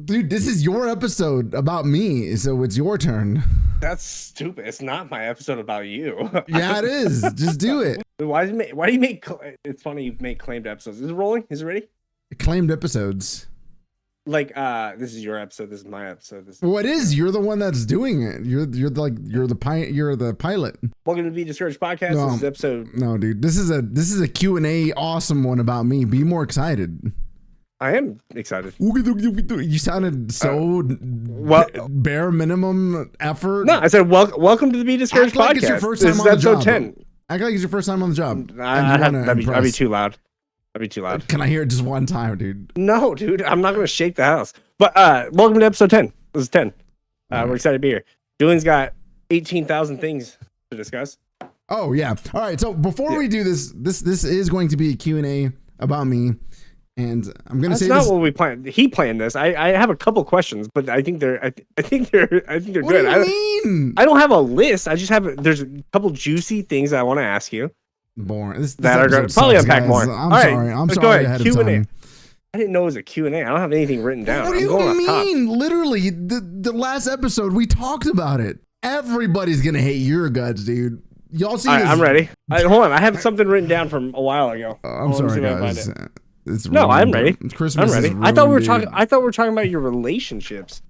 Dude, this is your episode about me, so it's your turn. That's stupid. It's not my episode about you. Yeah, it is. Just do it. Why do you make? It's funny you make claimed episodes. Is it rolling? Is it ready? Claimed episodes. Like, this is your episode. This is my episode. What is? You're the one that's doing it. You're the pilot. Welcome to the Be Discouraged podcast. No, this is episode. No, dude. This is a Q&A awesome one about me. Be more excited. I am excited. You sounded so bare minimum effort. No, I said welcome to the Be Discouraged podcast. It's your first time this on is the episode job. 10. Act like it's your first time on the job. That'd be too loud. That'd be too loud. Can I hear it just one time, dude? No, dude. I'm not gonna shake the house. But welcome to episode 10. This is 10. We're excited to be here. Julian's got 18,000 things to discuss. Oh yeah. All right. So before we do this is going to be a Q&A about me. And I'm gonna say that's this. not what we planned. He planned this. I have a couple questions, but I think they're good. What do you mean? I don't have a list. I just have there's a couple juicy things I want to ask you. Boring. That are going to probably unpack more. I'm sorry. Ahead of time. I didn't know it was a Q&A. I don't have anything written down. What do you mean? Literally, the last episode we talked about it. Everybody's gonna hate your guts, dude. Y'all see? All right, I'm ready. Hold on. I have something written down from a while ago. I'm sorry, guys. I'm ready. Christmas. I'm ready. Ruined, I thought we were dude. talking. I thought we were talking about your relationships,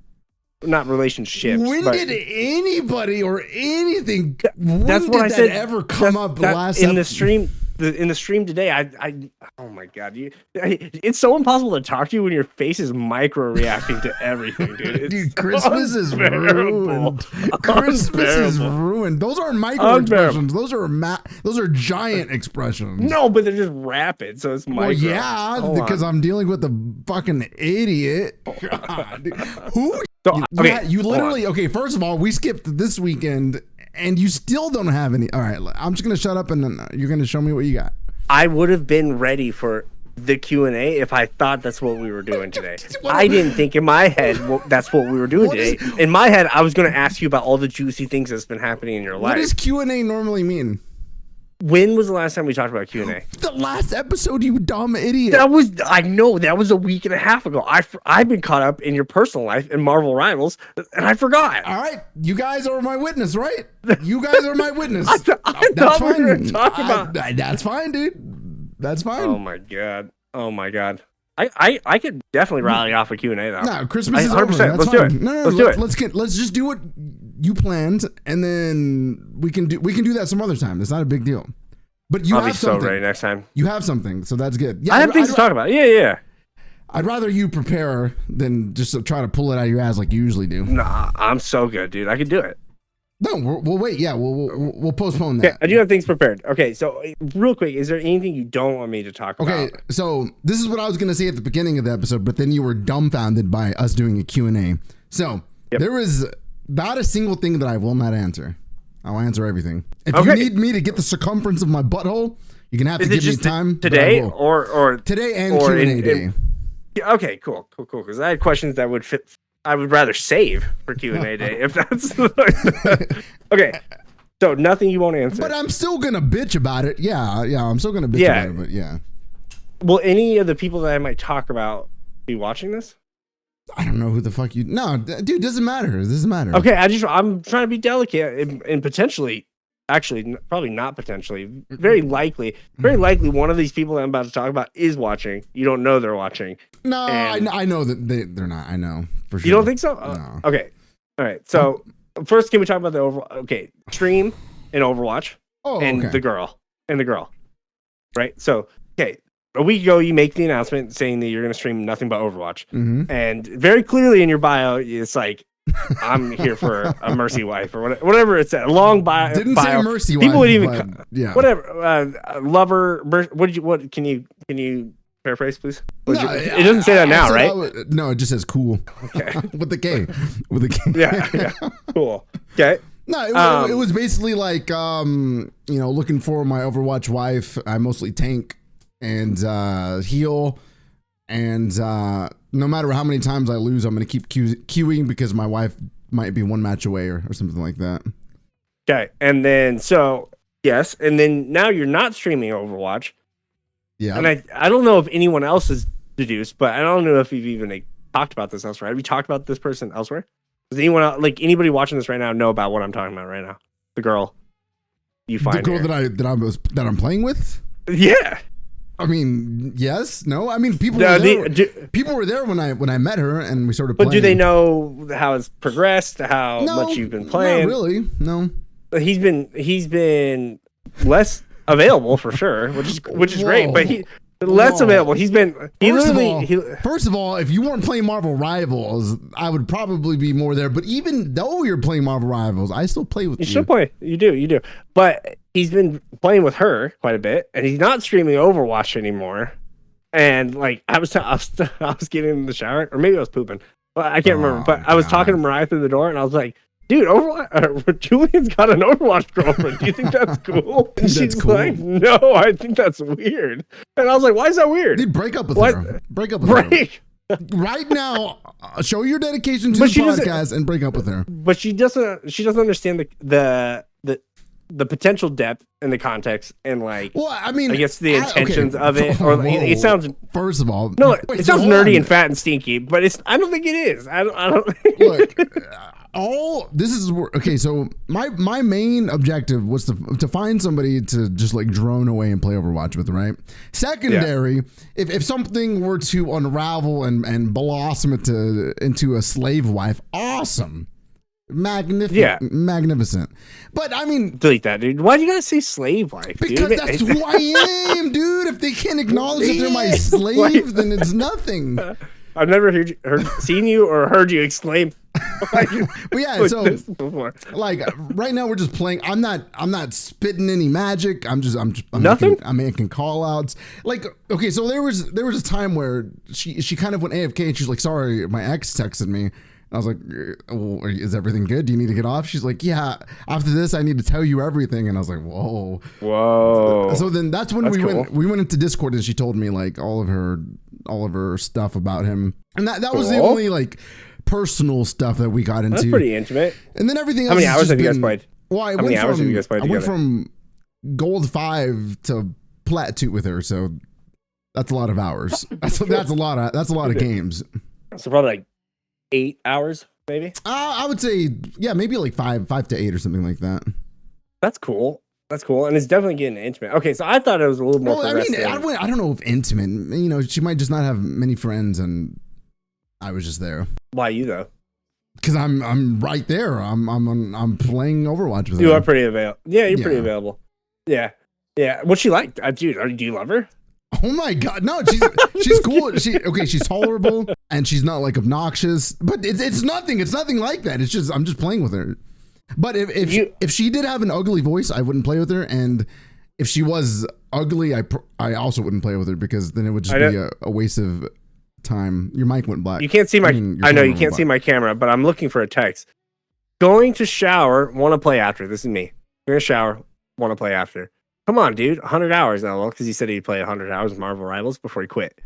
not relationships. When did anybody or anything? That's what I said. Ever come up last in the stream? In the stream today, oh my god, it's so impossible to talk to you when your face is micro reacting to everything, dude. Dude, Christmas is ruined. Christmas is ruined. Those aren't micro expressions. Those are giant expressions. No, but they're just rapid, so it's micro. Well, yeah, because I'm dealing with a fucking idiot. God, who? So, you literally. Okay, first of all, we skipped this weekend. And you still don't have any. All right, I'm just gonna shut up, and then you're gonna show me what you got. I would have been ready for the Q&A if I thought that's what we were doing today. I didn't think in my head that's what we were doing today. In my head, I was gonna ask you about all the juicy things that's been happening in your life. What does Q&A normally mean? When was the last time we talked about Q&A? The last episode, you dumb idiot. I know, that was a week and a half ago. I've been caught up in your personal life in Marvel Rivals, and I forgot. All right, you guys are my witness, right? You guys are my witness. I thought we were going to talk about. That's fine, dude. That's fine. Oh my god. I could definitely rally off a Q&A though. No, Christmas is 100%. Over. Let's do it. No, let's do it. Let's just do what you planned, and then we can do that some other time. It's not a big deal. But I'll be so ready next time. You have something, so that's good. Yeah, I have things to talk about. Yeah. I'd rather you prepare than just try to pull it out of your ass like you usually do. Nah, I'm so good, dude. I can do it. No, we'll wait. Yeah, we'll postpone that. Okay, I do have things prepared. Okay, so real quick, is there anything you don't want me to talk about? Okay, so this is what I was going to say at the beginning of the episode, but then you were dumbfounded by us doing a Q&A. So there is not a single thing that I will not answer. I'll answer everything. If you need me to get the circumference of my butthole, you're going to have to give me time. Today or today and Q&A day. Okay, cool. Because I had questions that would fit. I would rather save for Q&A day if that's okay. So nothing you won't answer. But I'm still gonna bitch about it. Yeah. I'm still gonna bitch about it. But yeah. Will any of the people that I might talk about be watching this? I don't know who the fuck you. No, dude, doesn't matter. It doesn't matter. Okay, I'm trying to be delicate and potentially. Actually, probably not potentially. Very likely one of these people that I'm about to talk about is watching. You don't know they're watching. No, I know that they're not. I know for sure. You don't think so? No. Okay. All right. So first, can we talk about the overall? Okay, stream and Overwatch and the girl. Right. So a week ago, you make the announcement saying that you're going to stream nothing but Overwatch, and very clearly in your bio, it's like. I'm here for a mercy wife or whatever it said. A long bio. Didn't say mercy wife. People would even whatever. Lover. What can you paraphrase, please? It doesn't say that now, right? No, it just says cool. Okay. With the K. With the K. Yeah. Cool. Okay. No, it was basically like looking for my Overwatch wife. I mostly tank and heal. And no matter how many times I lose, I'm going to keep queuing because my wife might be one match away or something like that. Okay. And then, yes. And then now you're not streaming Overwatch. Yeah. And I don't know if anyone else has deduced, but I don't know if you've even talked about this elsewhere? Have you talked about this person elsewhere? Does anyone else, like anybody watching this right now know about what I'm talking about right now? The girl you find. The girl here. that I'm playing with? Yeah. I mean, yes, no. I mean, people were there when I met her and we started playing. But do they know how it's progressed? How much you've been playing? Not really. No. He's been less available for sure, which is great. But less available. First of all, if you weren't playing Marvel Rivals, I would probably be more there. But even though you're playing Marvel Rivals, I still play with you. You still play. You do. But he's been playing with her quite a bit, and he's not streaming Overwatch anymore. And like I was getting in the shower, or maybe I was pooping. But I can't remember. But I was talking to Mariah through the door, and I was like, dude, Julian's got an Overwatch girlfriend. Do you think that's cool? And she's cool. Like, no, I think that's weird. And I was like, why is that weird? Dude, break up with her. Break up with her. Right now, show your dedication to the podcast and break up with her. But she doesn't understand the potential depth and the context and like. Well, I mean, I guess the intentions of it, or it sounds. First of all, no, it sounds nerdy and fat and stinky, but I don't think it is. I don't. Look. This is okay. So my main objective was to find somebody to just like drone away and play Overwatch with, right? Secondary, if something were to unravel and blossom into a slave wife, awesome, magnificent. But I mean, delete that, dude. Why do you gotta say slave wife? Because dude? That's who I am, dude. If they can't acknowledge that they're my slave, then it's nothing. I've never seen you or heard you exclaim. But yeah, so like right now we're just playing. I'm not spitting any magic. I'm making call outs. Like, okay, so there was a time where she kind of went AFK and she's like, sorry, my ex texted me. I was like, well, is everything good? Do you need to get off? She's like, yeah, after this I need to tell you everything. And I was like, whoa. So then that's when we went into Discord and she told me like all of her stuff about him. And that was the only like personal stuff that we got into. That's pretty intimate. And then everything else. How many hours have you guys played? Well, I went from gold 5 to plat 2 with her, so that's a lot of hours. That's a lot of games. So probably like 8 hours, maybe. I would say maybe like 5 to 8 or something like that. That's cool. And it's definitely getting intimate. Okay, so I thought it was a little more. Well, I mean, I don't know if intimate. You know, she might just not have many friends, and I was just there. Why you though? Because I'm right there. I'm playing Overwatch with her. You are pretty available. Yeah, you're pretty available. Yeah. What's she like, dude? Do you love her? Oh my god, no, she's cool. She's tolerable and she's not like obnoxious. But it's nothing. It's nothing like that. It's just I'm just playing with her. But if she did have an ugly voice, I wouldn't play with her. And if she was ugly, I also wouldn't play with her because then it would just be a waste of time. Your mic went black. You can't see I know you can't see my camera, but I'm looking for a text. Going to shower, want to play after. This is me. Going to shower, want to play after. Come on, dude. 100 hours now, because he said he'd play 100 hours of Marvel Rivals before he quit.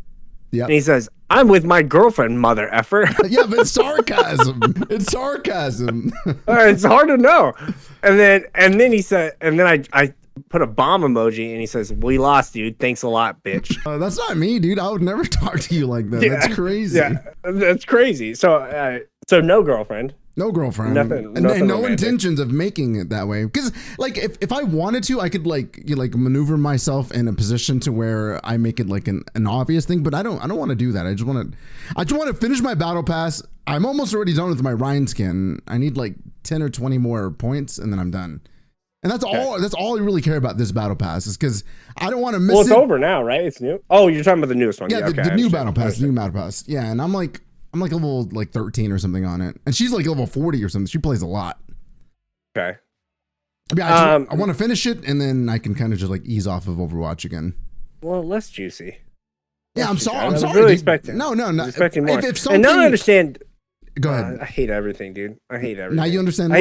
Yeah. And he says, I'm with my girlfriend, mother effer. Yeah, but it's sarcasm. It's sarcasm. It's hard to know. And then he said, and then I put a bomb emoji and he says, we lost, dude. Thanks a lot, bitch. That's not me, dude. I would never talk to you like that. Yeah, that's crazy. Yeah, that's crazy. So no girlfriend. No girlfriend. Nothing and no intentions of making it that way. Because like if I wanted to, I could like maneuver myself in a position to where I make it like an obvious thing. But I don't want to do that. I just want to finish my battle pass. I'm almost already done with my Rhine skin. I need like 10 or 20 more points and then I'm done. And that's all. That's all I really care about this battle pass is because I don't want to miss it. Well, it's over now, right? It's new. Oh, you're talking about the newest one. Yeah, the new battle pass. The new battle pass. Yeah, and I'm like level like 13 or something on it, and she's like level 40 or something. She plays a lot. Okay. I mean, I want to finish it, and then I can kind of just like ease off of Overwatch again. Well, less juicy. Yeah, I'm sorry. I'm sorry. Really expecting. No, expecting more. If something, and now I understand. Go ahead. I hate everything, dude. I hate everything. Now you understand.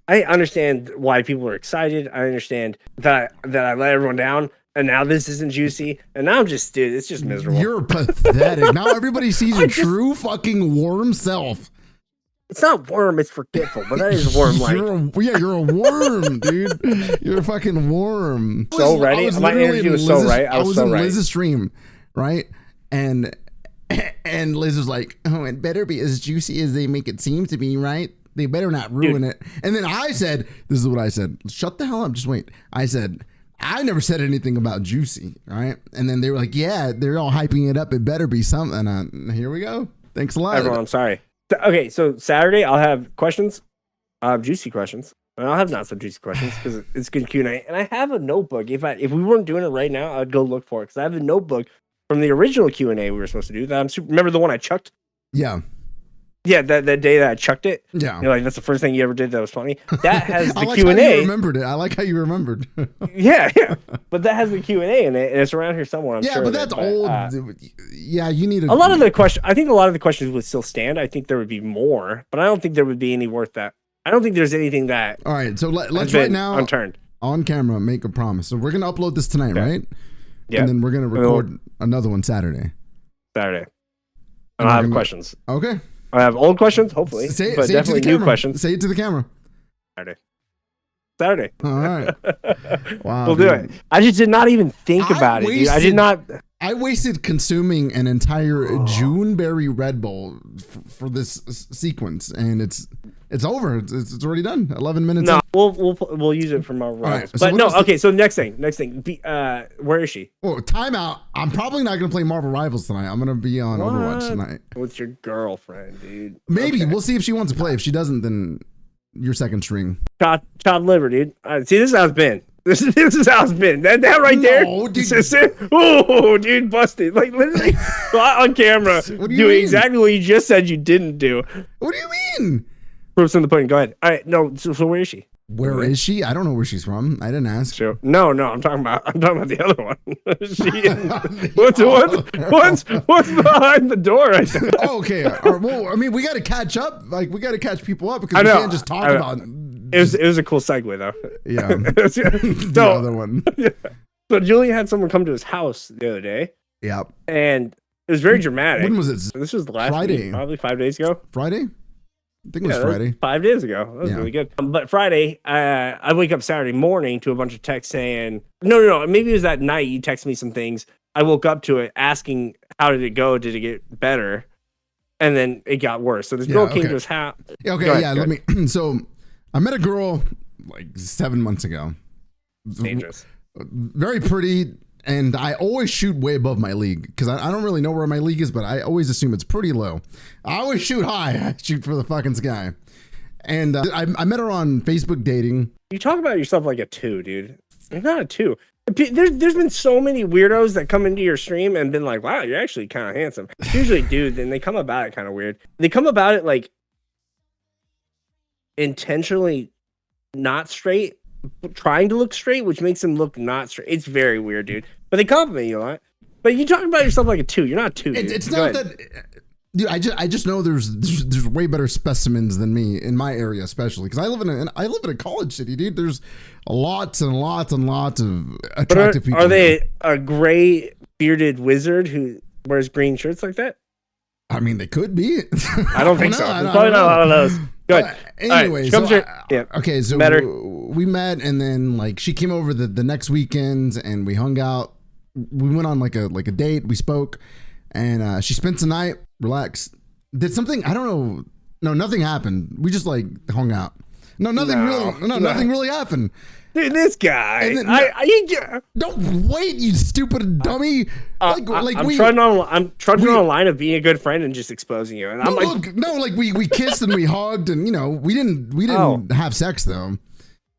I understand why people are excited. I understand that I let everyone down, and now this isn't juicy. And now I'm just, dude, it's just miserable. You're pathetic. Now everybody sees your true fucking worm self. It's not worm, it's forgetful, but that is worm like. You're a worm, dude. You're a fucking worm. So ready. My energy was so right. I was so right. Liz's stream, right? And And Liz was like, oh, it better be as juicy as they make it seem to be, right? They better not ruin it. And then I said, this is what I said. Shut the hell up. Just wait. I said, I never said anything about juicy, right? And then they were like, yeah, they're all hyping it up. It better be something. Here we go. Thanks a lot. Everyone, I'm sorry. Okay, so Saturday I'll have questions. I'll have juicy questions. And I'll have not so juicy questions because it's good Q&A. And I have a notebook. If we weren't doing it right now, I'd go look for it because I have a notebook from the original Q&A we were supposed to do. Remember the one I chucked? Yeah. Yeah, that day that I chucked it. Yeah, that's the first thing you ever did that was funny. That has the like Q&A. How you remembered it. I like how you remembered. yeah, but that has the Q&A in it, and it's around here somewhere. I'm sure. But that's old. Yeah, you need a lot of the questions. I think a lot of the questions would still stand. I think there would be more, but I don't think there would be any worth that. I don't think there's anything that. All right, so let's right now unturned on camera make a promise. So we're gonna upload this tonight, right? Yeah, and then we're gonna record another one Saturday. And I'll have questions. Okay. I have old questions, hopefully, but definitely new questions. Say it to the camera. Saturday. All right. Wow. We'll do it. I just did not even think about it, dude. I did not. I wasted consuming an entire Juneberry Red Bull for this sequence, and it's over. It's already done. 11 minutes. No, we'll use it for Marvel Rivals. Right, but no, okay. So next thing. Where is she? Oh, timeout. I'm probably not gonna play Marvel Rivals tonight. I'm gonna be on Overwatch tonight. With your girlfriend, dude. Maybe we'll see if she wants to play. If she doesn't, then your second string. Child liver, dude. See, this is how it's been. This is how it's been. That right there. Dude. Oh, dude, busted. Like literally on camera doing exactly what you just said you didn't do. What do you mean? Proof's in the pudding. Go ahead. All right. No. So where is she? Where is she? I don't know where she's from. I didn't ask. Sure. No. I'm talking about the other one. What's behind the door? Okay. Well, I mean, we got to catch up. Like, we got to catch people up because we can't just talk about. It was a cool segue though. Yeah. The other one. So Julian had someone come to his house the other day. Yep. And it was very dramatic. When was it? This was the last Friday. week, probably 5 days ago. Friday? I think it was Friday. 5 days ago. That was really good. But Friday, I wake up Saturday morning to a bunch of texts saying, no. Maybe it was that night you texted me some things. I woke up to it asking, how did it go? Did it get better? And then it got worse. So this girl came to his house. Let me. So I met a girl like 7 months ago. Dangerous. Very pretty. And I always shoot way above my league because I don't really know where my league is, but I always assume it's pretty low. I always shoot high. I shoot for the fucking sky. And I met her on Facebook dating. You talk about yourself like a 2, dude. You're not a 2. There's been so many weirdos that come into your stream and been like, wow, you're actually kind of handsome. Usually, dude, then they come about it kind of weird. They come about it like intentionally not straight, trying to look straight, which makes them look not straight. It's very weird, dude. But they compliment you a lot. But you talk about yourself like a 2. You're not a 2. Dude. It's not that, dude. I just know there's way better specimens than me in my area, especially because I live in a college city, dude. There's lots and lots and lots of attractive people. Are they a gray bearded wizard who wears green shirts like that? I mean, they could be. I don't think so. There's probably not a lot of those. Good. Anyway, right, so we met, and then like she came over the next weekend, and we hung out. We went on like a date. We spoke, and she spent the night, relaxed. Did something, I don't know. No, nothing happened. We just like hung out. Nothing really happened. Dude, this guy. Don't wait, you stupid dummy. I'm trudging on a line of being a good friend and just exposing you. And I'm we kissed and we hugged, and we didn't have sex though.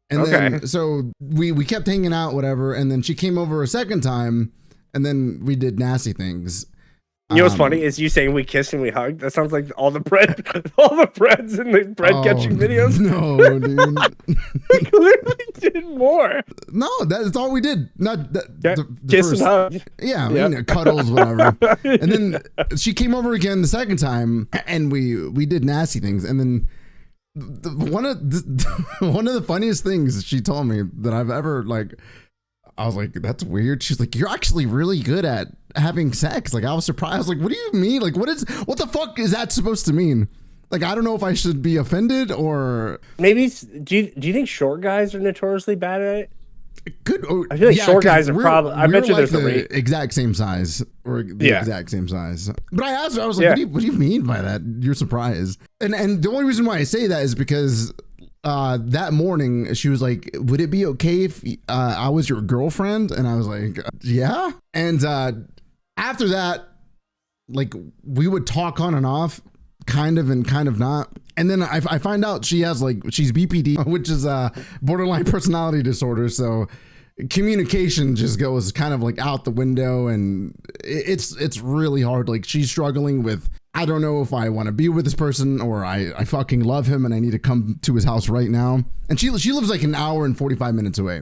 And then so we kept hanging out, whatever. And then she came over a second time, and then we did nasty things. You know what's funny is you saying we kissed and we hugged. That sounds like all the breads in the bread catching videos. No, dude. We clearly did more. No, that's all we did. Not the kiss and hug. Yeah, cuddles, whatever. And then she came over again the second time, and we did nasty things. And then one of the funniest things she told me that I've ever I was like, that's weird. She's like, you're actually really good at having sex. Like, I was surprised. I was like, what do you mean? Like, what the fuck is that supposed to mean? Like, I don't know if I should be offended or maybe. Do you think short guys are notoriously bad at it? Good. I feel like short guys are probably. I bet you like there's the exact same size, or the exact same size. But I asked her, I was like, what do you mean by that? You're surprised. And the only reason why I say that is because that morning she was like, would it be okay if I was your girlfriend? And I was like, yeah. And after that, like, we would talk on and off, kind of and kind of not. And then I find out she's BPD, which is borderline personality disorder. So communication just goes kind of like out the window, and it's really hard. Like, she's struggling with, I don't know if I want to be with this person, or I fucking love him and I need to come to his house right now. And she lives like an hour and 45 minutes away.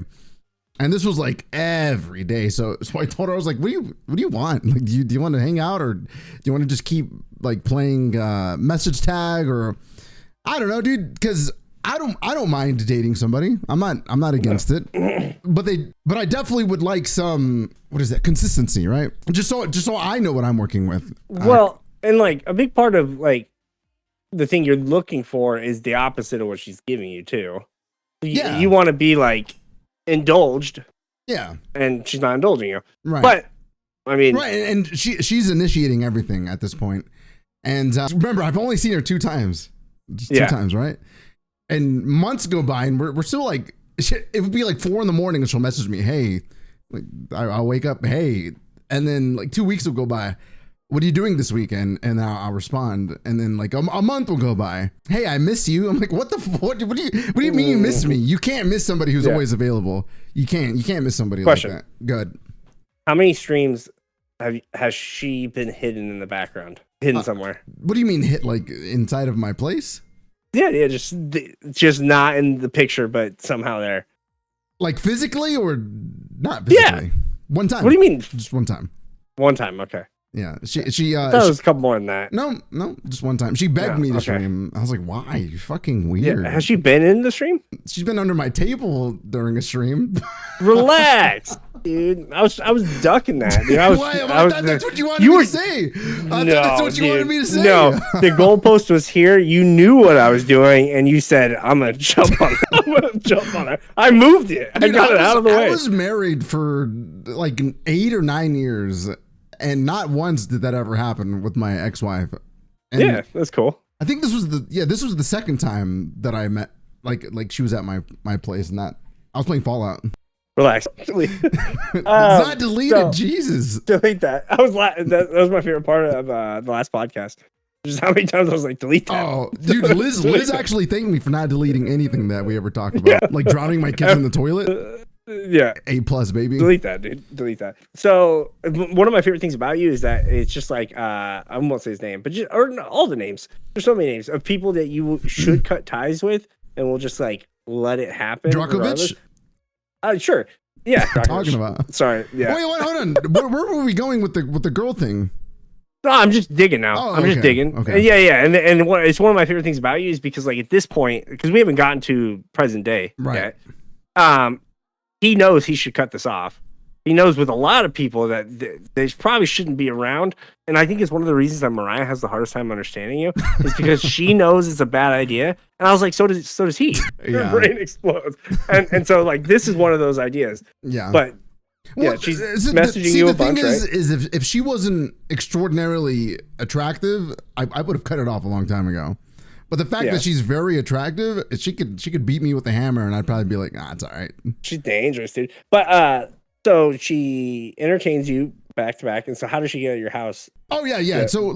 And this was like every day. So I told her, I was like, what do you want? Like, do you want to hang out, or do you want to just keep like playing message tag, or I don't know, dude, because I don't mind dating somebody. I'm not against it. But I definitely would like some, what is that, consistency, right? Just so I know what I'm working with. Well, and like a big part of like the thing you're looking for is the opposite of what she's giving you too. You want to be like indulged. Yeah. And she's not indulging you. Right. But I mean, right, and she's initiating everything at this point. And remember, I've only seen her 2 times. Just 2 times, right? And months go by, and we're still like, it would be like 4 a.m, and she'll message me, hey, like I'll wake up, hey, and then like 2 weeks will go by. What are you doing this weekend? And I'll respond, and then like a month will go by. Hey, I miss you. I'm like, what what do you mean you miss me? You can't miss somebody who's always available. You can't miss somebody like that. Good. How many streams has she been hidden in the background? Hidden somewhere. What do you mean hit, like inside of my place? Yeah, just not in the picture, but somehow there. Like physically or not physically? Yeah. One time. What do you mean? Just one time. One time, okay. Yeah, I thought it was a couple more than that. No, just one time. She begged me to stream. I was like, why? You're fucking weird. Yeah. Has she been in the stream? She's been under my table during a stream. Relax, dude. I was ducking that, dude. I thought that's what you wanted me to say. That's what you wanted me to say. No, the goalpost was here. You knew what I was doing, and you said, I'm gonna jump on it. I'm gonna jump on it. I moved it. Dude, I got it out of the way. I was married for like 8 or 9 years. And not once did that ever happen with my ex-wife. And yeah, that's cool. I think this was the second time that I met, like she was at my place, and that I was playing Fallout. Relax. It's not deleted. So, Jesus. Delete that. That was my favorite part of the last podcast. Just how many times I was like, delete that. Oh, dude, Liz actually thanked me for not deleting anything that we ever talked about. Yeah. Like drowning my kids in the toilet. Yeah. A+, baby. Delete that, dude. Delete that. So one of my favorite things about you is that it's just like I won't say his name, but all the names. There's so many names of people that you should cut ties with, and we'll just like let it happen. Drakovich? Sure. Yeah. Talking about. Sorry. Yeah. Wait, hold on. Where were we going with the girl thing? No, I'm just digging now. I'm just digging. Okay. Yeah. And it's one of my favorite things about you is because like at this point, because we haven't gotten to present day yet. He knows he should cut this off. He knows with a lot of people that they probably shouldn't be around. And I think it's one of the reasons that Mariah has the hardest time understanding you is because she knows it's a bad idea. And I was like, so does he. Her brain explodes. And so like, this is one of those ideas. Yeah. But yeah, she's messaging you a bunch, right? The thing is if she wasn't extraordinarily attractive, I would have cut it off a long time ago. But the fact that she's very attractive, she could beat me with a hammer, and I'd probably be like, it's all right. She's dangerous, dude. But so she entertains you back to back, and so how does she get at your house? Oh yeah. So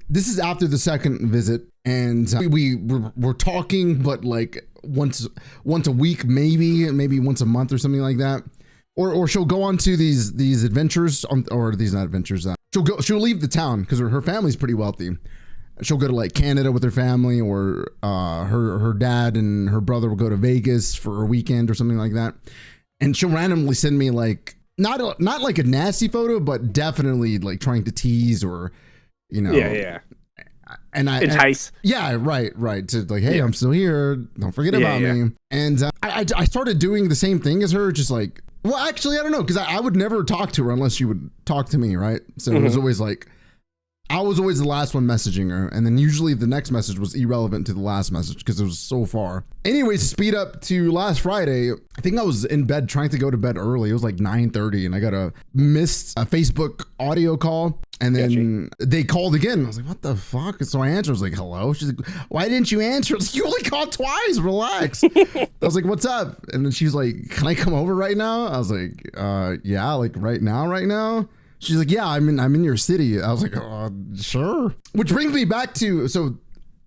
this is after the second visit, and we're talking, but like once a week, maybe once a month or something like that. Or she'll go on to these adventures, or these not adventures. She'll leave the town because her family's pretty wealthy. She'll go to like Canada with her family, or her dad and her brother will go to Vegas for a weekend or something like that. And she'll randomly send me like not like a nasty photo, but definitely like trying to tease or, you know. Yeah. And entice. Right. To like, hey, I'm still here. Don't forget about me. And I started doing the same thing as her, just like, well, actually, I don't know, because I would never talk to her unless she would talk to me, right? So it was always like, I was always the last one messaging her, and then usually the next message was irrelevant to the last message because it was so far. Anyways, speed up to last Friday. I think I was in bed trying to go to bed early. It was like 9:30, and I got a missed Facebook audio call. And then they called again. I was like, what the fuck? So I answered. I was like, hello? She's like, why didn't you answer? I was like, you only called twice. Relax. I was like, what's up? And then she's like, can I come over right now? I was like, yeah, like right now? She's like, yeah, I'm in your city. I was like, sure. Which brings me back to, so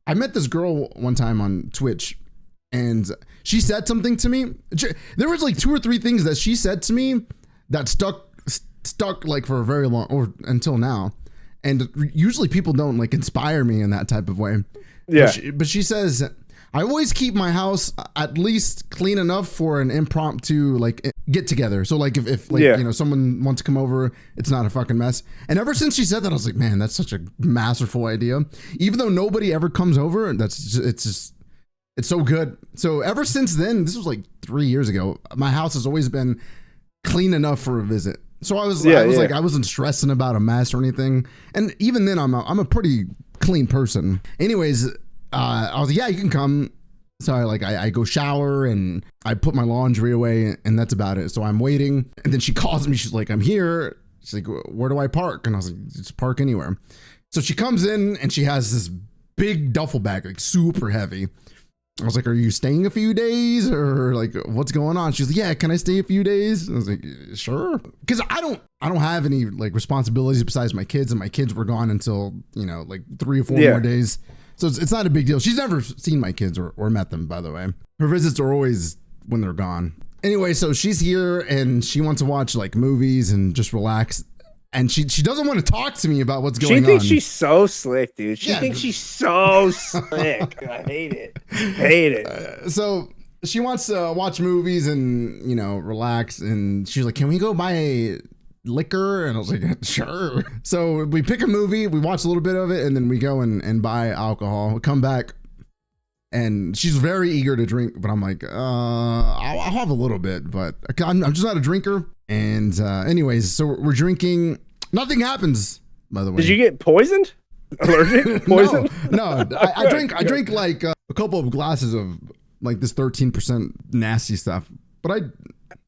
I met this girl one time on Twitch, and she said something to me. There was like 2 or 3 things that she said to me that stuck like for a very long, or until now. And usually people don't like inspire me in that type of way. Yeah. But she says, I always keep my house at least clean enough for an impromptu like get together. So like if like, you know, someone wants to come over, it's not a fucking mess. And ever since she said that, I was like, man, that's such a masterful idea. Even though nobody ever comes over, it's so good. So ever since then, this was like 3 years ago, my house has always been clean enough for a visit. So I was like, I wasn't stressing about a mess or anything. And even then I'm a pretty clean person. Anyways, I was like, yeah, you can come. So I go shower and I put my laundry away, and that's about it. So I'm waiting, and then she calls me. She's like, I'm here. She's like, where do I park? And I was like, just park anywhere. So she comes in and she has this big duffel bag, like super heavy. I was like, are you staying a few days or like what's going on? She's like, yeah, can I stay a few days? I was like, sure. Cause I don't have any like responsibilities besides my kids, and my kids were gone until, you know, like 3 or 4 more days. So it's not a big deal. She's never seen my kids or met them, by the way. Her visits are always when they're gone. Anyway, so she's here and she wants to watch like movies and just relax. And she doesn't want to talk to me about what's going on. She thinks she's so slick, dude. She thinks she's so slick. I hate it. So she wants to watch movies and, you know, relax. And she's like, can we go buy liquor? And I was like, sure. So we pick a movie, we watch a little bit of it, and then we go and buy alcohol. We come back, and she's very eager to drink, but I'm like, I'll have a little bit, but I'm just not a drinker. And anyways, so we're drinking. Nothing happens, by the way. Did you get poisoned? Allergic? Poison? No. I drink like a couple of glasses of like this 13% nasty stuff, but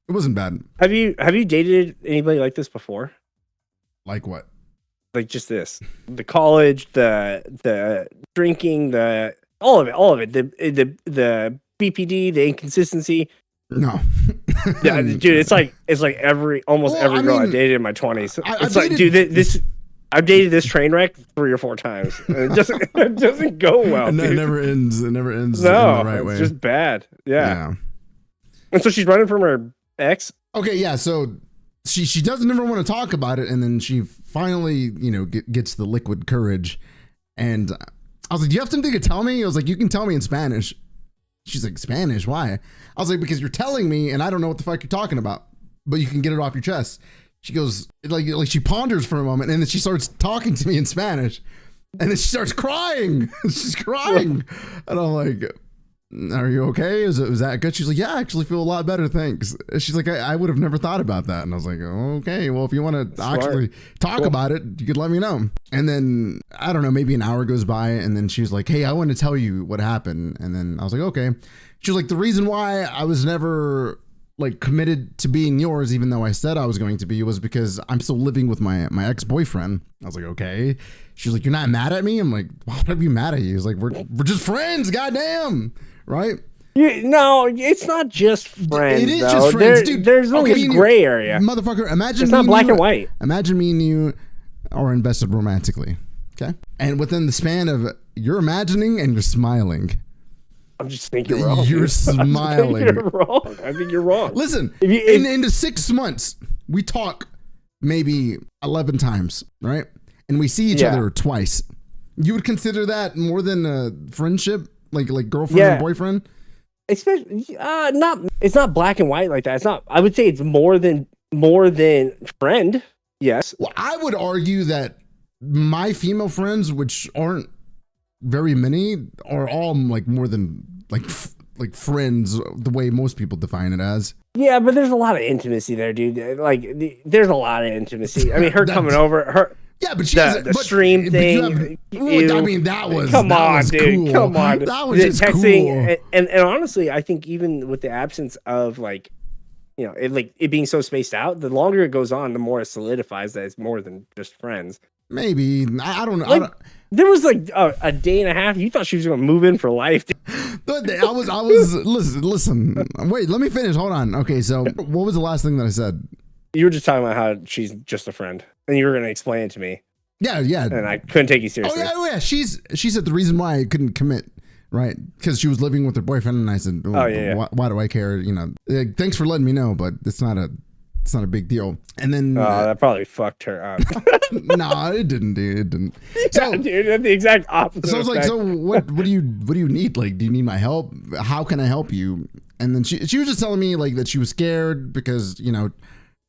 it wasn't bad. Have you dated anybody like this before? Like what? Like just this, the college, the drinking, all of it, the BPD, the inconsistency. No. Yeah, dude, it's like almost every girl I dated in my 20s. It's like, dude, I've dated this train wreck 3 or 4 times. And it doesn't go well. And it never ends. It never ends in the right way. It's just bad. Yeah. And so she's running from her ex. Okay, yeah. So she doesn't ever want to talk about it, and then she finally, you know, gets the liquid courage. And I was like, "Do you have something to tell me?" I was like, "You can tell me in Spanish." She's like, "Spanish? Why?" I was like, "Because you're telling me, and I don't know what the fuck you're talking about, but you can get it off your chest." She goes, like she ponders for a moment, and then she starts talking to me in Spanish, and then she starts crying. She's crying, and I'm like, "Are you okay? Was that good?" She's like, "Yeah, I actually feel a lot better, thanks." She's like, I would have never thought about that. And I was like, okay, well, if you want to actually talk about it, you could let me know. And then, I don't know, maybe an hour goes by, and then she was like, "Hey, I want to tell you what happened." And then I was like, okay. She was like, "The reason why I was never like committed to being yours, even though I said I was going to be, was because I'm still living with my ex-boyfriend." I was like, okay. She was like, "You're not mad at me?" I'm like, "Why would I be mad at you?" He's like, we're just friends, goddamn. Right? No, it's not just friends. It is just friends, dude. There's no gray area, motherfucker. Imagine it's not black and white. Imagine me and you are invested romantically, okay? And within the span of you're imagining and you're smiling. I'm just thinking you're wrong. You're smiling. You're wrong. I think you're wrong. Listen, in the 6 months, we talk maybe 11 times, right? And we see each other twice. You would consider that more than a friendship? Like girlfriend and boyfriend? Especially it's not black and white like that. It's not. I would say it's more than friend. Yes. Well, I would argue that my female friends, which aren't very many, are all like more than like friends, the way most people define it as. Yeah, but there's a lot of intimacy there, dude. Like there's a lot of intimacy. I mean, her coming over, Yeah, but she the stream thing. I mean, that was dude. Cool. Come on, that was just texting, cool. And honestly, I think even with the absence of like, you know, it being so spaced out, the longer it goes on, the more it solidifies that it's more than just friends. Maybe I don't know. Like, there was like a day and a half. You thought she was going to move in for life. I was listen. Wait, let me finish. Hold on. Okay, so what was the last thing that I said? You were just talking about how she's just a friend, and you were going to explain it to me. Yeah. And I couldn't take you seriously. Oh yeah. She said the reason why I couldn't commit, right? Because she was living with her boyfriend, and I said, why do I care? You know, thanks for letting me know, but it's not a big deal. And then that probably fucked her up. No, it didn't, dude. It didn't. So, yeah, dude, that's the exact opposite. So I was like, so what do you need? Like, do you need my help? How can I help you? And then she was just telling me like that she was scared because, you know,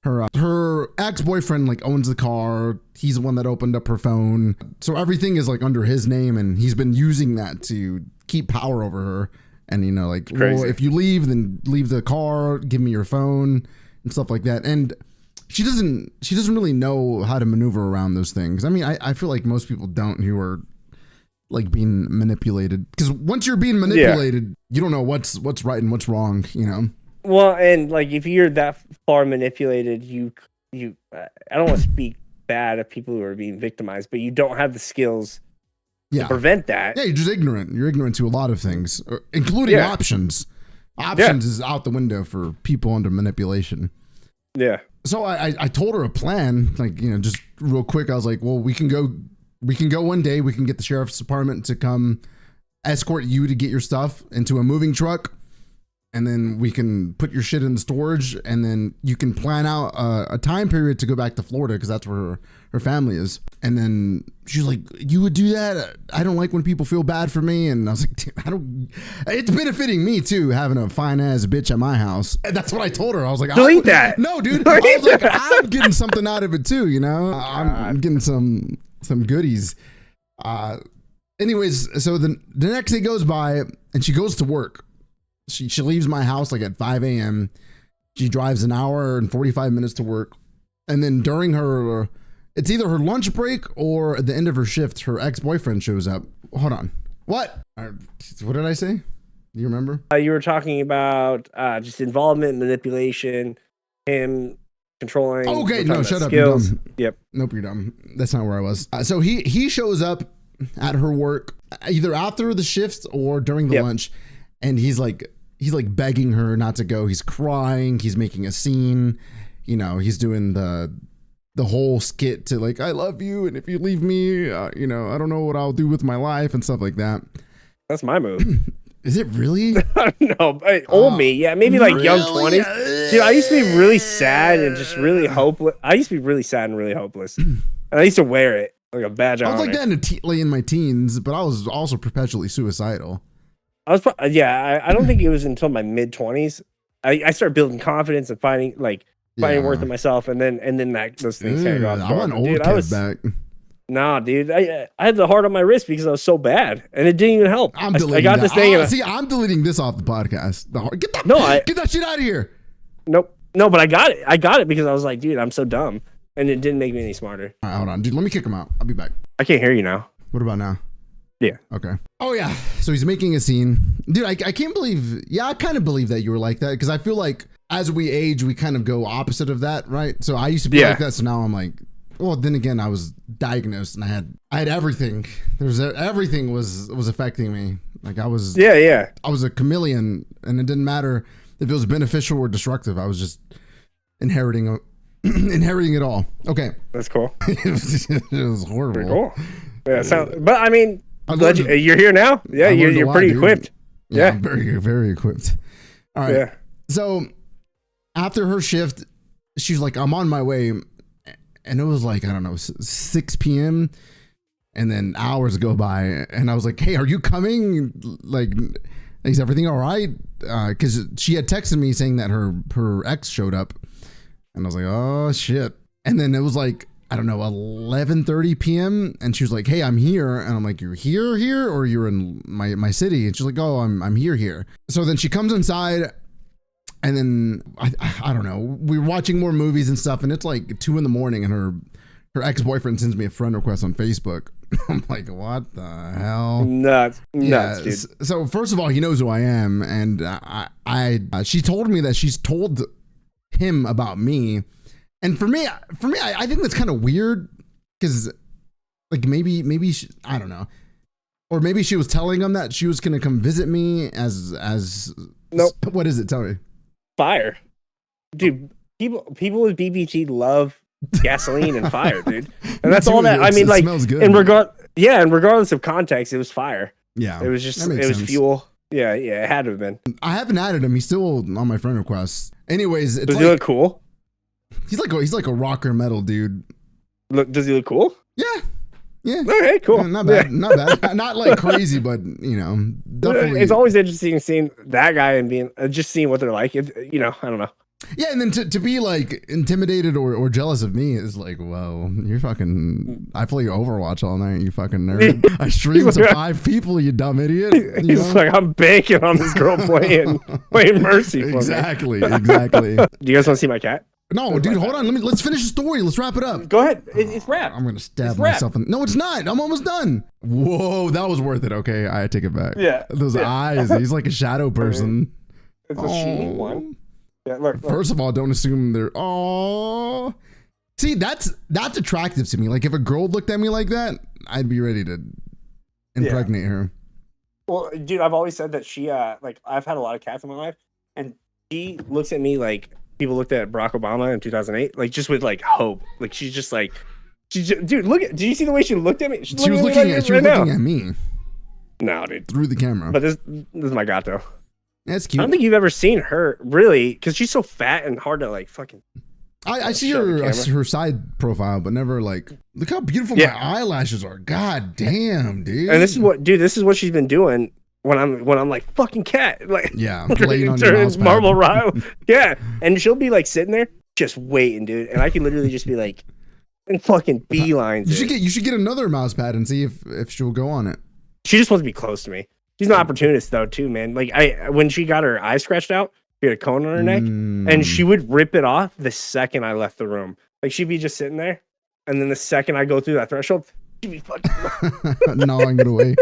her ex-boyfriend like owns the car. He's the one that opened up her phone. So everything is like under his name, and he's been using that to keep power over her. And, you know, like, well, if you leave, then leave the car, give me your phone and stuff like that. And she doesn't really know how to maneuver around those things. I mean, I feel like most people don't who are like being manipulated, because once you're being manipulated, you don't know what's right and what's wrong, you know? Well, and like if you're that far manipulated, you I don't want to speak bad of people who are being victimized, but you don't have the skills to prevent that. Yeah, you're just ignorant. You're ignorant to a lot of things, including options. Options is out the window for people under manipulation. Yeah. So I told her a plan, like, you know, just real quick. I was like, well, we can go one day. We can get the sheriff's department to come escort you to get your stuff into a moving truck. And then we can put your shit in the storage, and then you can plan out a time period to go back to Florida, because that's where her family is. And then she was like, you would do that? I don't like when people feel bad for me. And I was like, it's benefiting me too, having a fine ass bitch at my house. And that's what I told her. I was like, delete that. No, dude. I was like, I'm getting something out of it too, you know? I'm getting some goodies. Anyways, so the next day goes by, and she goes to work. She leaves my house like at 5 a.m. She drives an hour and 45 minutes to work. And then during it's either her lunch break or at the end of her shift, her ex-boyfriend shows up. Hold on. What? What did I say? Do you remember? You were talking about just involvement, manipulation, him controlling. Okay, no, shut up. You're dumb. Yep. Nope, you're dumb. That's not where I was. So he shows up at her work either after the shifts or during the lunch. And he's like begging her not to go. He's crying. He's making a scene. You know, he's doing the whole skit to like, I love you, and if you leave me, you know, I don't know what I'll do with my life and stuff like that. That's my move. Is it really? No, old me. Yeah, maybe like young 20s. Dude, I used to be really sad and just really hopeless. I used to be really sad and really hopeless. And I used to wear it like a badge of honor. I was like that in my teens, but I was also perpetually suicidal. I don't think it was until my mid 20s I started building confidence and finding worth in myself, and then those things started off. I want old kid back. Nah, dude, I had the heart on my wrist because I was so bad, and it didn't even help. I got this thing. See, I'm deleting this off the podcast. Get that shit out of here. Nope, no, but I got it. I got it because I was like, dude, I'm so dumb, and it didn't make me any smarter. All right, hold on, dude. Let me kick him out. I'll be back. I can't hear you now. What about now? Yeah. Okay. Oh yeah. So he's making a scene, dude. I can't believe. Yeah, I kind of believe that you were like that, because I feel like as we age, we kind of go opposite of that, right? So I used to be like that. So now I'm like, well, then again, I was diagnosed and I had everything. Everything was affecting me. Like I was. Yeah. I was a chameleon, and it didn't matter if it was beneficial or destructive. I was just inheriting it all. Okay. That's cool. It was horrible. Pretty cool. Yeah. But I mean. You're here now? Yeah, you're pretty equipped. Yeah, I'm very, very equipped. All right. Yeah. So after her shift, she's like, I'm on my way. And it was like, I don't know, 6 p.m. And then hours go by. And I was like, hey, are you coming? Like, is everything all right? Because she had texted me saying that her ex showed up. And I was like, oh, shit. And then it was like, I don't know, 11:30 p.m. And she was like, hey, I'm here. And I'm like, you're here, or you're in my city? And she's like, oh, I'm here. So then she comes inside, and then I don't know, we were watching more movies and stuff, and it's like 2 a.m. and her ex-boyfriend sends me a friend request on Facebook. I'm like, what the hell? Nuts, dude. So first of all, he knows who I am, and she told me that she's told him about me, and for me, I think that's kind of weird because, like, maybe she, I don't know, or maybe she was telling him that she was gonna come visit me as. Nope. What is it? Tell me. Fire, dude. People with BBT love gasoline and fire, dude, and that's all that. I mean, like, and regardless of context, it was fire. Yeah, it was just was fuel. Yeah, it had to have been. I haven't added him. He's still on my friend request. Anyways, does he look cool? He's like a rocker metal dude. Does he look cool? Yeah. Okay, cool. Yeah, not bad. Not bad. Not like crazy, but definitely. It's always interesting seeing that guy and being just seeing what they're like. If I don't know. Yeah, and then to be like intimidated or jealous of me is like, whoa, you're fucking. I play Overwatch all night, you fucking nerd. I stream to 5 people, you dumb idiot. He's like, I'm banking on this girl playing Mercy for exactly. Do you guys want to see my cat? No, dude, hold on. Let's finish the story. Let's wrap it up. Go ahead. It's wrapped. I'm gonna stab myself. No, it's not. I'm almost done. Whoa, that was worth it. Okay, I take it back. Yeah. Those eyes. He's like a shadow person. It's a she one. Yeah, look. First of all, don't assume they're. Oh, see, that's attractive to me. Like, if a girl looked at me like that, I'd be ready to impregnate her. Well, dude, I've always said that she, like, I've had a lot of cats in my life, and she looks at me like people looked at Barack Obama in 2008, like, just with like hope. Like, she's just like, dude, look at. Did you see the way she looked at me? She was looking at me. No, dude, through the camera. But this is my gato. That's cute. I don't think you've ever seen her really, because she's so fat and hard to like fucking. I see her side profile, but never like. Look how beautiful my eyelashes are. God damn, dude. And this is what she's been doing when I'm like fucking cat, like playing on your marble ride. Yeah, and she'll be like sitting there just waiting, dude, and I can literally just be like, and fucking beelines. You should get another mouse pad and see if she'll go on it. She just wants to be close to me. She's an opportunist though, too, man. Like when she got her eye scratched out, she had a cone on her neck, and she would rip it off the second I left the room. Like she'd be just sitting there, and then the second I go through that threshold, she'd be fucking gnawing it away.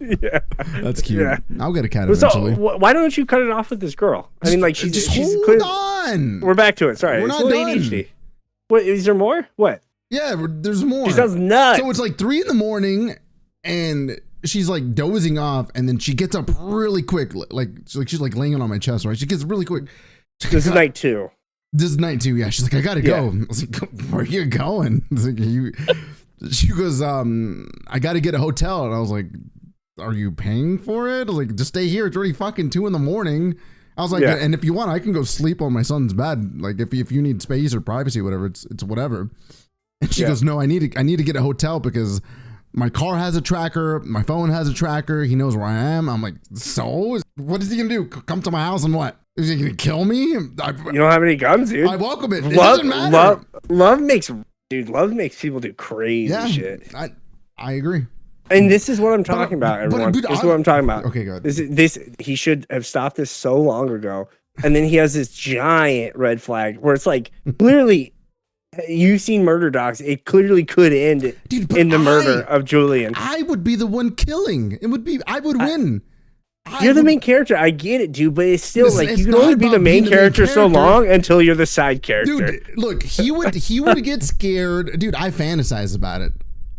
Yeah, that's cute. Yeah. I'll get a cat eventually. So why don't you cut it off with this girl? I mean, like she's hold on. We're back to it. Sorry, we're not done. ADHD. What is there more? What? Yeah, there's more. She sounds nuts. So it's like 3 a.m, and she's like dozing off, and then she gets up really quick, like she's like laying on my chest, right? She gets really quick. This is night 2. This is night 2. Yeah, she's like, I gotta go. I was like, where are you going? I was like, she goes, I gotta get a hotel, and I was like, are you paying for it? I was like, just stay here. It's already fucking 2 a.m. I was like, and if you want, I can go sleep on my son's bed. Like if you need space or privacy, whatever, it's whatever. And she goes, no, I need to get a hotel because my car has a tracker. My phone has a tracker. He knows where I am. I'm like, so what is he gonna do? Come to my house and what? Is he gonna kill me? You don't have any guns, dude. I welcome it. It doesn't matter. Love makes people do crazy shit. I agree. And this is what I'm talking about, everyone. This is what I'm talking about. Okay, good. This he should have stopped this so long ago. And then he has this giant red flag where it's like clearly. You've seen Murder Docs. It clearly could end in the murder of Julian. I would be the one killing. I would win. You're the main character. I get it, dude, but it's still like you can only be the main character so long until you're the side character. Dude, look, he would get scared. Dude, I fantasize about it.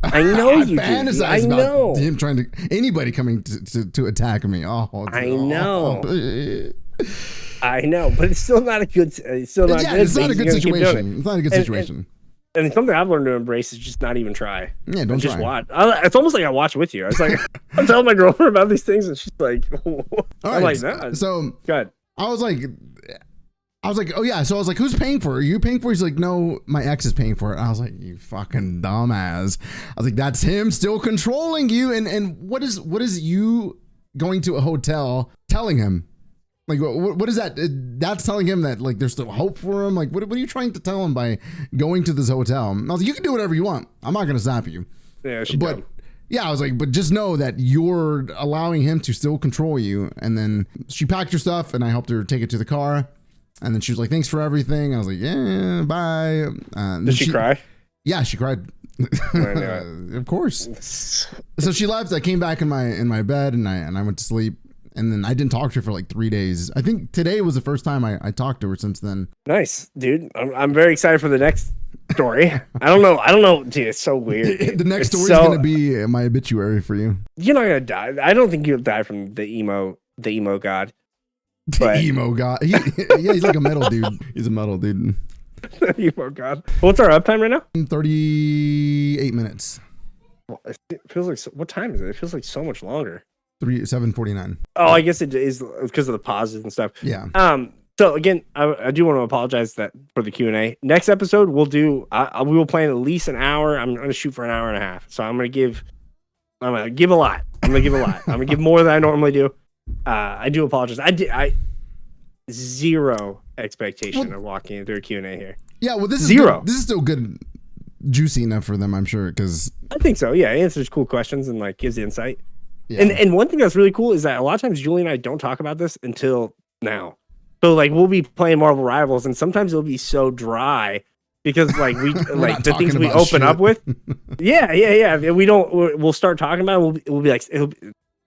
I know you do. I know him trying to anybody coming to attack me. I know. I know, but it's still not a good. It's still not. Yeah, it's not a good situation. It's not a good situation. And something I've learned to embrace is just not even try. Yeah, don't just watch. It's almost like I watch with you. I was like, I'm telling my girlfriend about these things, and she's like, I'm like, nah. So good. I was like, oh yeah. So I was like, who's paying for it? Are you paying for it? He's like, no, my ex is paying for it. And I was like, you fucking dumbass. I was like, that's him still controlling you. And what is you going to a hotel telling him? Like, what is that? That's telling him that, like, there's still hope for him. Like, what are you trying to tell him by going to this hotel? I was like, you can do whatever you want. I'm not going to stop you. Yeah, I was like, but just know that you're allowing him to still control you. And then she packed her stuff, and I helped her take it to the car. And then she was like, thanks for everything. I was like, yeah, bye. Did she cry? Yeah, she cried. Of course. So she left. I came back in my bed and I went to sleep. And then I didn't talk to her for like 3 days. I think today was the first time I talked to her since then. Nice, dude. I'm very excited for the next story. I don't know, dude. It's so weird. The next story is gonna be my obituary for you. You're not gonna die. I don't think you'll die from the emo god. The emo god. He's like a metal dude. He's a metal dude. Emo god. What's our uptime right now? 38 minutes. Well, it feels like what time is it? It feels like so much longer. 7:49. Oh, I guess it is because of the pauses and stuff. Yeah. So again, I do want to apologize for the Q&A. Next episode, we will plan at least an hour. I'm going to shoot for an hour and a half. So I'm going to give a lot. I'm going to give more than I normally do. I do apologize. I zero expectation of walking through a Q&A here. Yeah. Well, this is zero. This is still good, juicy enough for them, I'm sure. Because I think so. Yeah, it answers cool questions and like gives insight. Yeah. And one thing that's really cool is that a lot of times Julie and I don't talk about this until now. So like we'll be playing Marvel Rivals and sometimes it'll be so dry because like we like the things we open up with. Yeah. We'll start talking about it. We'll be like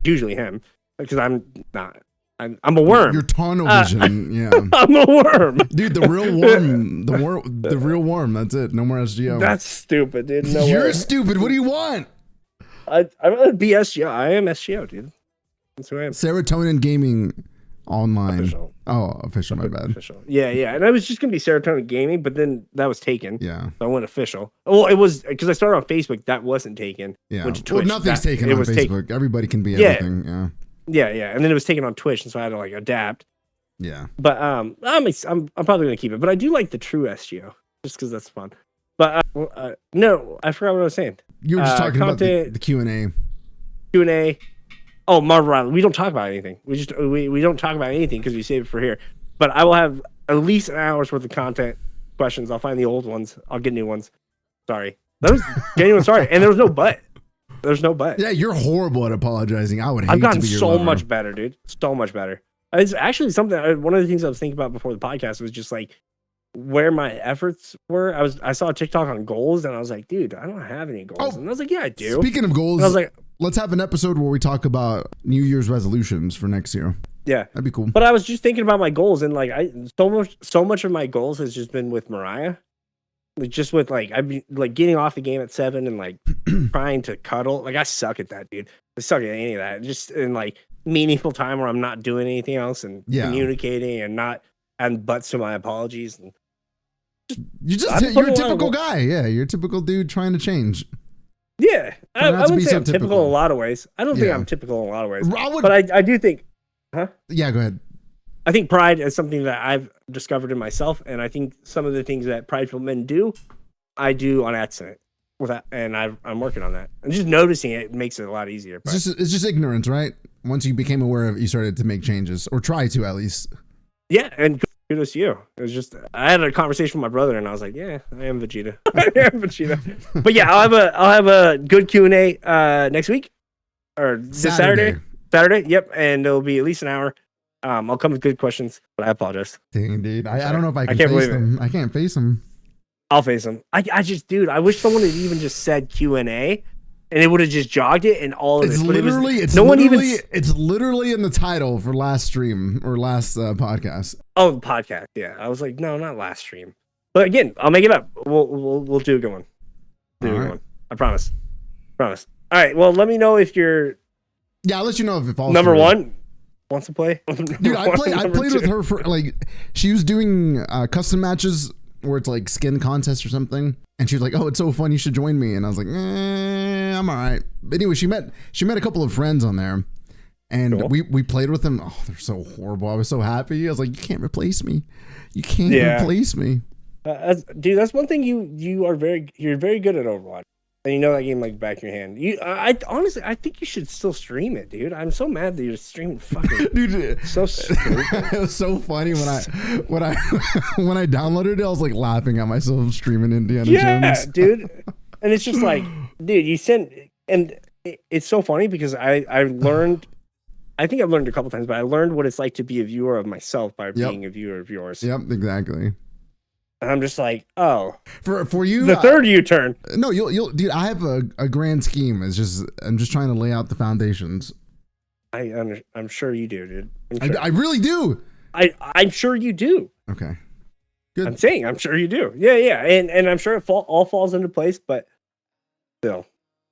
usually him because I'm not. I'm a worm. Your tunnel vision. Yeah. I'm a worm. Dude, the real worm. The real worm. That's it. No more SGO. That's stupid, dude. No You're way. stupid. What do you want? I'm gonna be SGO. I am SGO, dude. That's who I am. Serotonin Gaming Online. Official. Oh, official. My bad. Official. Yeah. And I was just gonna be Serotonin Gaming, but then that was taken. Yeah. So I went official. Well, it was because I started on Facebook. That wasn't taken. Yeah. Went to Twitch. Well, nothing's taken on Facebook. Everybody can be everything. Yeah. Yeah. And then it was taken on Twitch, and so I had to like adapt. Yeah. But I'm probably gonna keep it. But I do like the true SGO just because that's fun. But no, I forgot what I was saying. You were just talking about the Q&A. Q&A. Oh, Marvel Rivals. We don't talk about anything. We don't talk about anything because we save it for here. But I will have at least an hour's worth of content questions. I'll find the old ones. I'll get new ones. Sorry. That was genuine sorry. And there was no but. There's no but. Yeah, you're horrible at apologizing. I would hate I've gotten to be your so lover. much better, dude. So much better. It's actually something. One of the things I was thinking about before the podcast was just like where my efforts were. I saw a TikTok on goals and I was like, dude, I don't have any goals. And I was like, yeah, I do. Speaking of goals, and I was like, let's have an episode where we talk about New Year's resolutions for next year. Yeah, that'd be cool. But I was just thinking about my goals and like so much of my goals has just been with Mariah. Like just with like I've been like getting off the game at 7 and like trying to cuddle. Like I suck at that, dude. I suck at any of that. Just in like meaningful time where I'm not doing anything else and communicating and not adding butts to my apologies and you're a typical guy. Yeah, you're a typical dude trying to change. Yeah, I wouldn't say I'm typical in a lot of ways. I don't think I'm typical in a lot of ways. But I do think, Yeah, go ahead. I think pride is something that I've discovered in myself, and I think some of the things that prideful men do, I do on accident. And I'm working on that. And just noticing it makes it a lot easier. It's just ignorance, right? Once you became aware of it, you started to make changes, or try to at least. Yeah, and kudos to you. It was just I had a conversation with my brother, and I was like, "Yeah, I am Vegeta. I am Vegeta." But yeah, I'll have a good Q&A next week or this Saturday. Saturday, yep, and it'll be at least an hour. I'll come with good questions, but I apologize. Dang, dude, I don't know if I can face them. I can't face them. I'll face them. I just, dude, I wish someone had even just said Q&A. And it would have just jogged it and all of it's this. Literally, it's literally in the title for last stream or last podcast. Oh, the podcast. Yeah, I was like, no, not last stream. But again, I'll make it up. We'll do a good one. I promise. All right. Well, let me know if you're. Yeah, I'll let you know if it falls. Number one wants to play. Dude, I played with her for like she was doing custom matches where it's like skin contest or something. And she was like, "Oh, it's so fun! You should join me." And I was like, "I'm all right." But anyway, she met a couple of friends on there, and cool. we played with them. Oh, they're so horrible. I was so happy. I was like, "You can't replace me. You can't replace me." Dude, that's one thing you're very good at Overwatch, and you know that game like back of your hand. I honestly, I think you should still stream it, dude. I'm so mad that you're streaming fucking. Dude, so stupid. It was so funny when I downloaded it. I was like laughing at myself streaming Indiana Jones. Yeah, dude. And it's just like, dude, you sent, and it's so funny because I learned. I think I've learned a couple times, but I learned what it's like to be a viewer of myself by being a viewer of yours. Yep, exactly. I'm just like, oh, for you, the third U-turn. No, you'll, dude. I have a grand scheme. I'm just trying to lay out the foundations. I'm sure you do, dude. Sure. I really do. I'm sure you do. Okay. Good. I'm saying I'm sure you do. Yeah. And I'm sure it all falls into place, but still.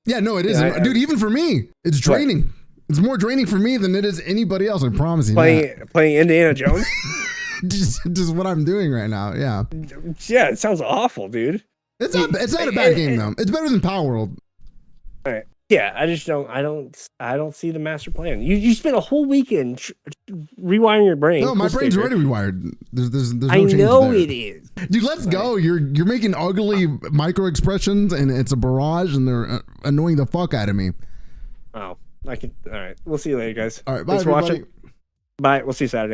Yeah, no, it is. Dude, even for me, it's draining. What? It's more draining for me than it is anybody else, I promise you. Playing Indiana Jones? just what I'm doing right now, yeah. Yeah, it sounds awful, dude. It's not a bad game, though. It's better than Power World. All right. Yeah, I don't see the master plan. You spent a whole weekend rewiring your brain. No, my brain's already rewired. There's no change know there. it is. Dude, let's go. You're making ugly micro expressions, and it's a barrage, and they're annoying the fuck out of me. Oh, all right. We'll see you later, guys. All right, bye, Thanks for watching. Bye. We'll see you Saturday.